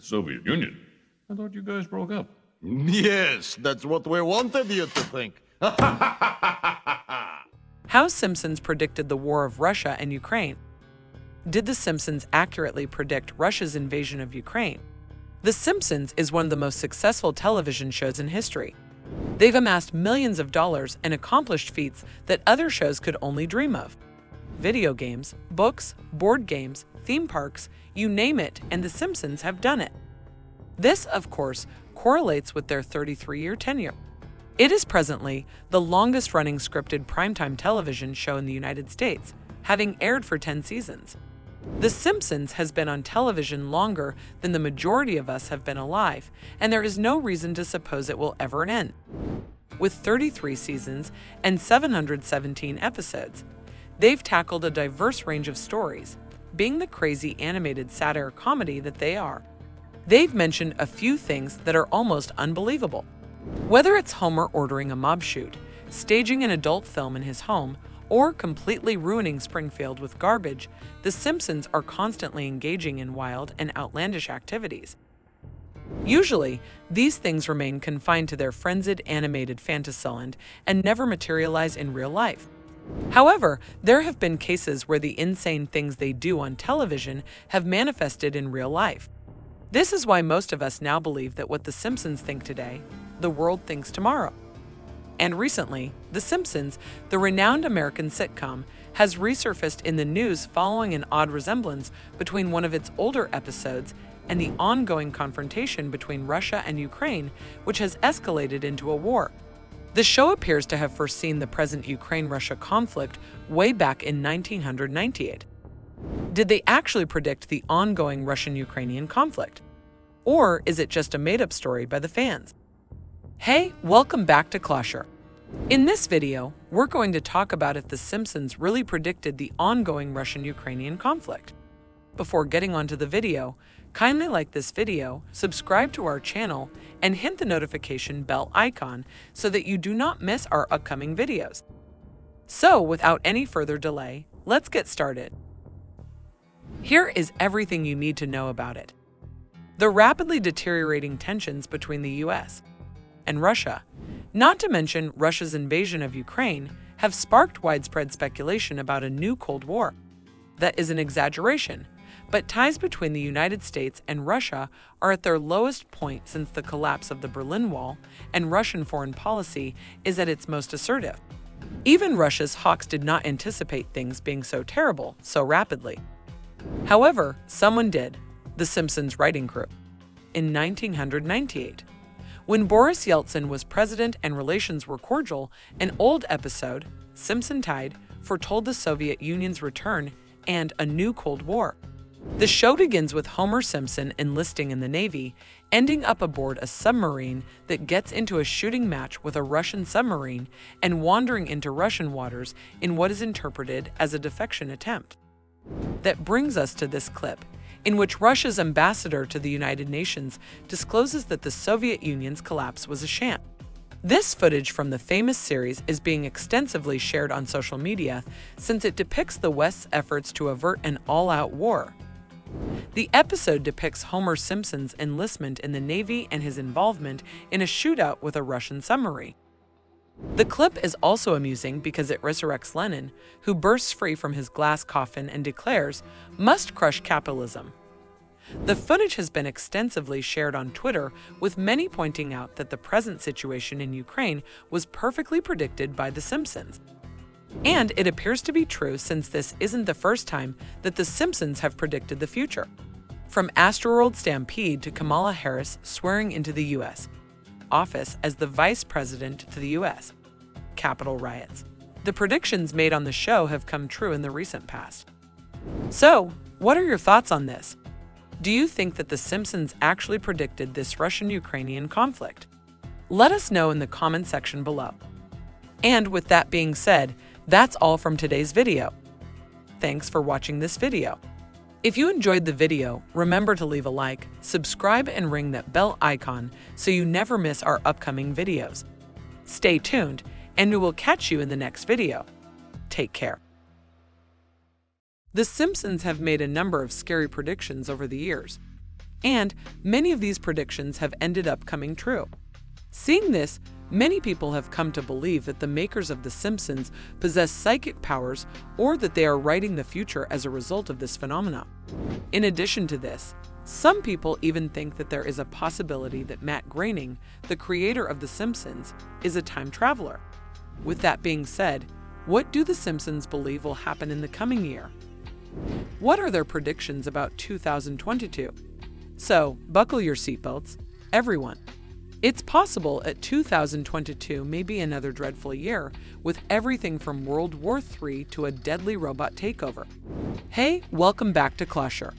Soviet Union? I thought you guys broke up. Yes, that's what we wanted you to think. How Simpsons predicted the war of Russia and Ukraine. Did The Simpsons accurately predict Russia's invasion of Ukraine? The Simpsons is one of the most successful television shows in history. They've amassed millions of dollars and accomplished feats that other shows could only dream of. Video games, books, board games, theme parks, you name it, and The Simpsons have done it. This, of course, correlates with their 33-year tenure. It is presently the longest-running scripted primetime television show in the United States, having aired for 10 seasons. The Simpsons has been on television longer than the majority of us have been alive, and there is no reason to suppose it will ever end. With 33 seasons and 717 episodes, they've tackled a diverse range of stories, being the crazy animated satire comedy that they are. They've mentioned a few things that are almost unbelievable. Whether it's Homer ordering a mob shoot, staging an adult film in his home, or completely ruining Springfield with garbage, The Simpsons are constantly engaging in wild and outlandish activities. Usually, these things remain confined to their frenzied animated fantasyland and never materialize in real life. However, there have been cases where the insane things they do on television have manifested in real life. This is why most of us now believe that what The Simpsons think today, the world thinks tomorrow. And recently, The Simpsons, the renowned American sitcom, has resurfaced in the news following an odd resemblance between one of its older episodes and the ongoing confrontation between Russia and Ukraine, which has escalated into a war. The show appears to have foreseen the present Ukraine-Russia conflict way back in 1998. Did they actually predict the ongoing Russian-Ukrainian conflict? Or is it just a made-up story by the fans? Hey, welcome back to Closure. In this video, we're going to talk about if The Simpsons really predicted the ongoing Russian-Ukrainian conflict. Before getting onto the video, kindly like this video, subscribe to our channel, and hit the notification bell icon so that you do not miss our upcoming videos. So, without any further delay, let's get started. Here is everything you need to know about it. The rapidly deteriorating tensions between the US and Russia, not to mention Russia's invasion of Ukraine, have sparked widespread speculation about a new Cold War. That is an exaggeration, but ties between the United States and Russia are at their lowest point since the collapse of the Berlin Wall, and Russian foreign policy is at its most assertive. Even Russia's hawks did not anticipate things being so terrible so rapidly. However, someone did, The Simpsons writing crew. In 1998, when Boris Yeltsin was president and relations were cordial, an old episode, Simpson Tide, foretold the Soviet Union's return and a new Cold War. The show begins with Homer Simpson enlisting in the Navy, ending up aboard a submarine that gets into a shooting match with a Russian submarine and wandering into Russian waters in what is interpreted as a defection attempt. That brings us to this clip, in which Russia's ambassador to the United Nations discloses that the Soviet Union's collapse was a sham. This footage from the famous series is being extensively shared on social media since it depicts the West's efforts to avert an all-out war. The episode depicts Homer Simpson's enlistment in the Navy and his involvement in a shootout with a Russian submarine. The clip is also amusing because it resurrects Lenin, who bursts free from his glass coffin and declares, "Must crush capitalism." The footage has been extensively shared on Twitter, with many pointing out that the present situation in Ukraine was perfectly predicted by The Simpsons. And it appears to be true since this isn't the first time that The Simpsons have predicted the future. From Astroworld Stampede to Kamala Harris swearing into the U.S. office as the vice president to the U.S. Capitol riots, the predictions made on the show have come true in the recent past. So, what are your thoughts on this? Do you think that The Simpsons actually predicted this Russian-Ukrainian conflict? Let us know in the comment section below. And with that being said, that's all from today's video. Thanks for watching this video. If you enjoyed the video, remember to leave a like, subscribe, and ring that bell icon so you never miss our upcoming videos. Stay tuned, and we will catch you in the next video. Take care. The Simpsons have made a number of scary predictions over the years. And many of these predictions have ended up coming true. Seeing this, many people have come to believe that the makers of The Simpsons possess psychic powers or that they are writing the future as a result of this phenomenon. In addition to this, some people even think that there is a possibility that Matt Groening, the creator of The Simpsons, is a time traveler. With that being said, what do The Simpsons believe will happen in the coming year? What are their predictions about 2022? So, buckle your seatbelts, everyone. It's possible that 2022 may be another dreadful year, with everything from World War III to a deadly robot takeover. Hey, welcome back to Closure.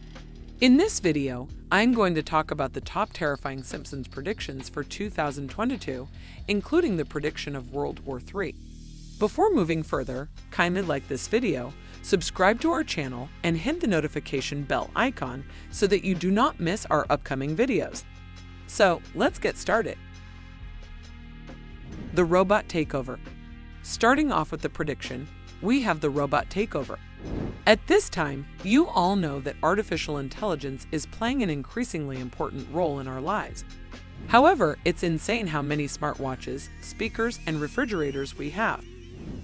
In this video, I'm going to talk about the top terrifying Simpsons predictions for 2022, including the prediction of World War III. Before moving further, kindly like this video, subscribe to our channel, and hit the notification bell icon so that you do not miss our upcoming videos. So, let's get started. The robot takeover. Starting off with the prediction, we have the robot takeover. At this time, you all know that artificial intelligence is playing an increasingly important role in our lives. However, it's insane how many smartwatches, speakers, and refrigerators we have.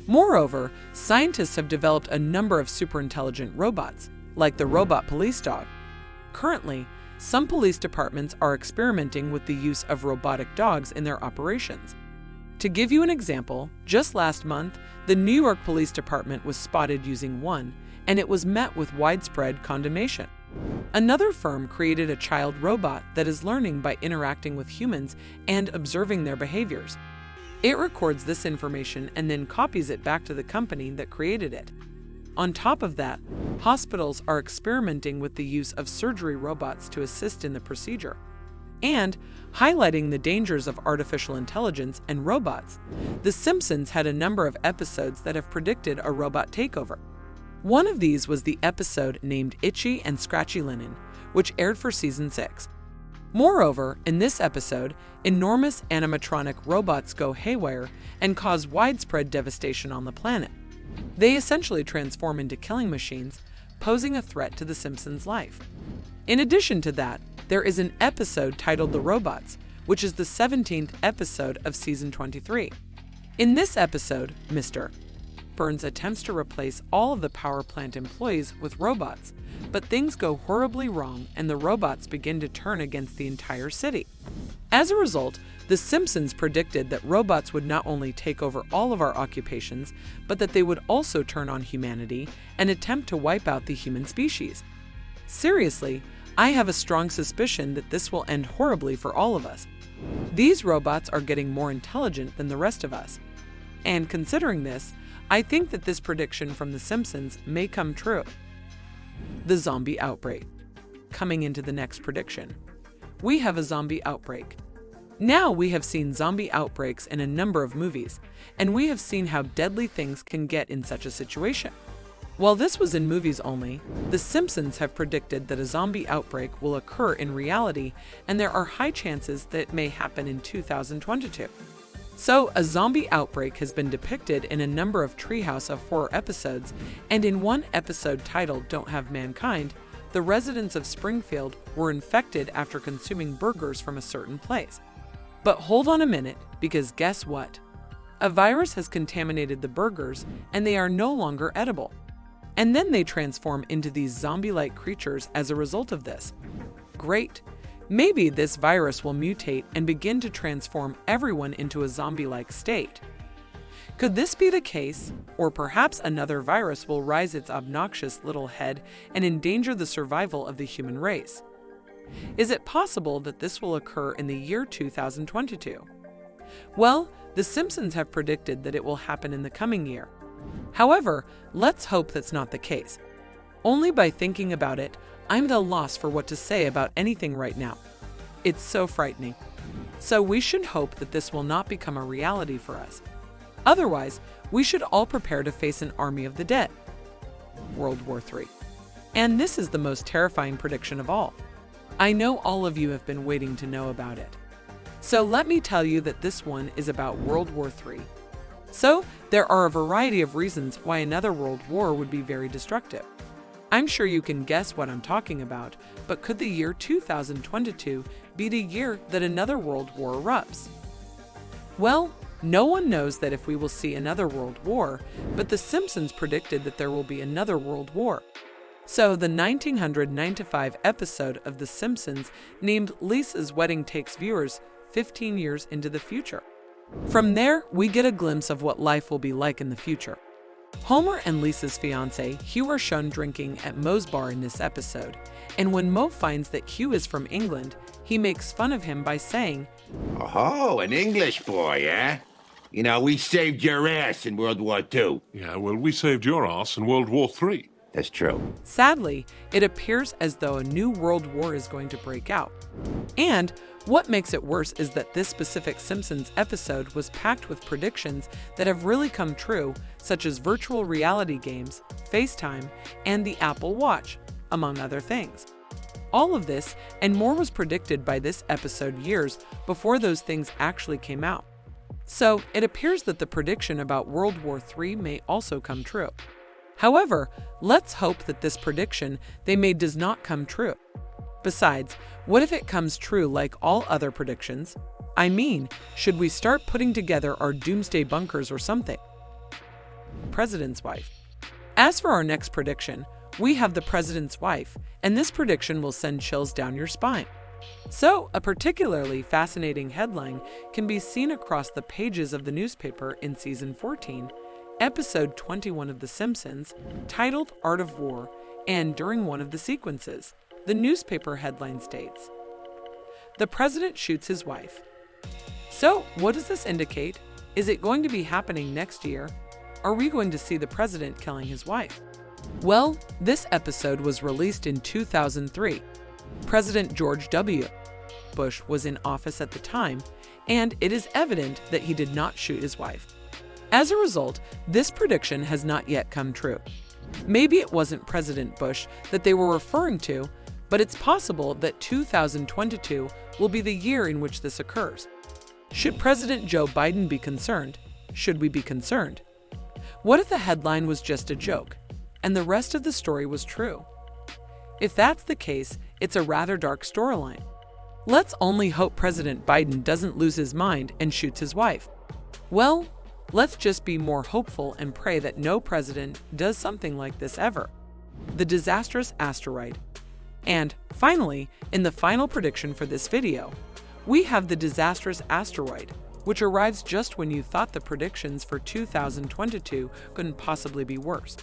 Moreover, scientists have developed a number of superintelligent robots, like the robot police dog. Currently, some police departments are experimenting with the use of robotic dogs in their operations. To give you an example, just last month, the New York Police Department was spotted using one, and it was met with widespread condemnation. Another firm created a child robot that is learning by interacting with humans and observing their behaviors. It records this information and then copies it back to the company that created it. On top of that, hospitals are experimenting with the use of surgery robots to assist in the procedure. And, highlighting the dangers of artificial intelligence and robots, The Simpsons had a number of episodes that have predicted a robot takeover. One of these was the episode named Itchy and Scratchy Linen, which aired for season 6. Moreover, in this episode, enormous animatronic robots go haywire and cause widespread devastation on the planet. They essentially transform into killing machines, posing a threat to The Simpsons' life. In addition to that, there is an episode titled The Robots, which is the 17th episode of season 23. In this episode, Mr. Burns attempts to replace all of the power plant employees with robots, but things go horribly wrong and the robots begin to turn against the entire city. As a result, The Simpsons predicted that robots would not only take over all of our occupations, but that they would also turn on humanity and attempt to wipe out the human species. Seriously, I have a strong suspicion that this will end horribly for all of us. These robots are getting more intelligent than the rest of us. And considering this, I think that this prediction from The Simpsons may come true. The zombie outbreak. Coming into the next prediction, we have a zombie outbreak. Now we have seen zombie outbreaks in a number of movies, and we have seen how deadly things can get in such a situation. While this was in movies only, The Simpsons have predicted that a zombie outbreak will occur in reality, and there are high chances that it may happen in 2022. So, a zombie outbreak has been depicted in a number of Treehouse of Horror episodes, and in one episode titled Don't Have Mankind, the residents of Springfield were infected after consuming burgers from a certain place. But hold on a minute, because guess what? A virus has contaminated the burgers, and they are no longer edible. And then they transform into these zombie-like creatures as a result of this. Great! Maybe this virus will mutate and begin to transform everyone into a zombie-like state. Could this be the case? Or perhaps another virus will rise its obnoxious little head and endanger the survival of the human race? Is it possible that this will occur in the year 2022? Well, The Simpsons have predicted that it will happen in the coming year. However, let's hope that's not the case. Only by thinking about it, I'm at a loss for what to say about anything right now. It's so frightening. So we should hope that this will not become a reality for us. Otherwise, we should all prepare to face an army of the dead. World War III. And this is the most terrifying prediction of all. I know all of you have been waiting to know about it. So let me tell you that this one is about World War III. So, there are a variety of reasons why another world war would be very destructive. I'm sure you can guess what I'm talking about, but could the year 2022 be the year that another world war erupts? Well, no one knows that if we will see another world war, but The Simpsons predicted that there will be another world war. So the 1995 episode of The Simpsons named Lisa's Wedding takes viewers 15 years into the future. From there, we get a glimpse of what life will be like in the future. Homer and Lisa's fiance, Hugh, are shown drinking at Moe's bar in this episode, and when Moe finds that Hugh is from England, he makes fun of him by saying, Oh, an English boy, eh? You know, we saved your ass in World War II. Yeah, well, we saved your ass in World War III. That's true. Sadly, it appears as though a new world war is going to break out. And what makes it worse is that this specific Simpsons episode was packed with predictions that have really come true, such as virtual reality games, FaceTime, and the Apple Watch, among other things. All of this and more was predicted by this episode years before those things actually came out. So it appears that the prediction about World War III may also come true. However, let's hope that this prediction they made does not come true. Besides, what if it comes true like all other predictions? I mean, should we start putting together our doomsday bunkers or something? President's wife. As for our next prediction, we have the president's wife, and this prediction will send chills down your spine. So, a particularly fascinating headline can be seen across the pages of the newspaper in Season 14, Episode 21 of The Simpsons, titled Art of War, and during one of the sequences, the newspaper headline states, "The president shoots his wife." So, what does this indicate? Is it going to be happening next year? Are we going to see the president killing his wife? Well, this episode was released in 2003. President George W. Bush was in office at the time, and it is evident that he did not shoot his wife. As a result, this prediction has not yet come true. Maybe it wasn't President Bush that they were referring to, but it's possible that 2022 will be the year in which this occurs. Should President Joe Biden be concerned? Should we be concerned? What if the headline was just a joke, and the rest of the story was true? If that's the case, it's a rather dark storyline. Let's only hope President Biden doesn't lose his mind and shoots his wife. Well, let's just be more hopeful and pray that no president does something like this ever. The disastrous asteroid. And finally, in the final prediction for this video, we have the disastrous asteroid, which arrives just when you thought the predictions for 2022 couldn't possibly be worse.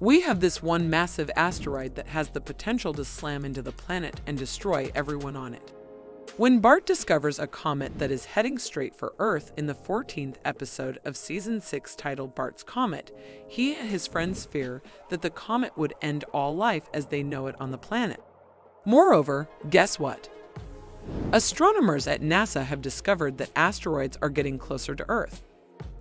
We have this one massive asteroid that has the potential to slam into the planet and destroy everyone on it. When Bart discovers a comet that is heading straight for Earth in the 14th episode of Season 6 titled Bart's Comet, he and his friends fear that the comet would end all life as they know it on the planet. Moreover, guess what? Astronomers at NASA have discovered that asteroids are getting closer to Earth.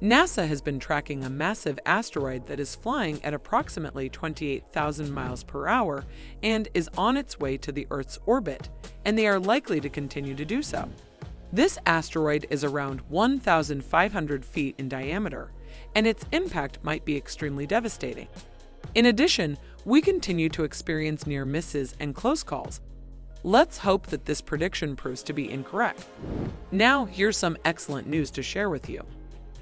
NASA has been tracking a massive asteroid that is flying at approximately 28,000 miles per hour and is on its way to the Earth's orbit, and they are likely to continue to do so. This asteroid is around 1,500 feet in diameter, and its impact might be extremely devastating. In addition, we continue to experience near misses and close calls. Let's hope that this prediction proves to be incorrect. Now, here's some excellent news to share with you.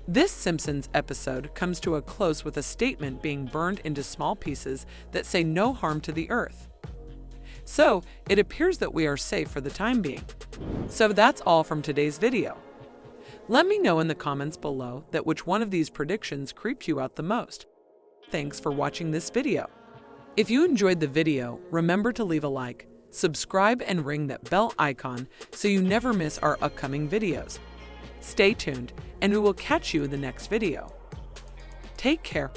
This Simpsons episode comes to a close with a statement being burned into small pieces that say no harm to the Earth. So, it appears that we are safe for the time being. So that's all from today's video. Let me know in the comments below that which one of these predictions creeped you out the most. Thanks for watching this video. If you enjoyed the video, remember to leave a like, subscribe, and ring that bell icon so you never miss our upcoming videos. Stay tuned, and we will catch you in the next video. Take care.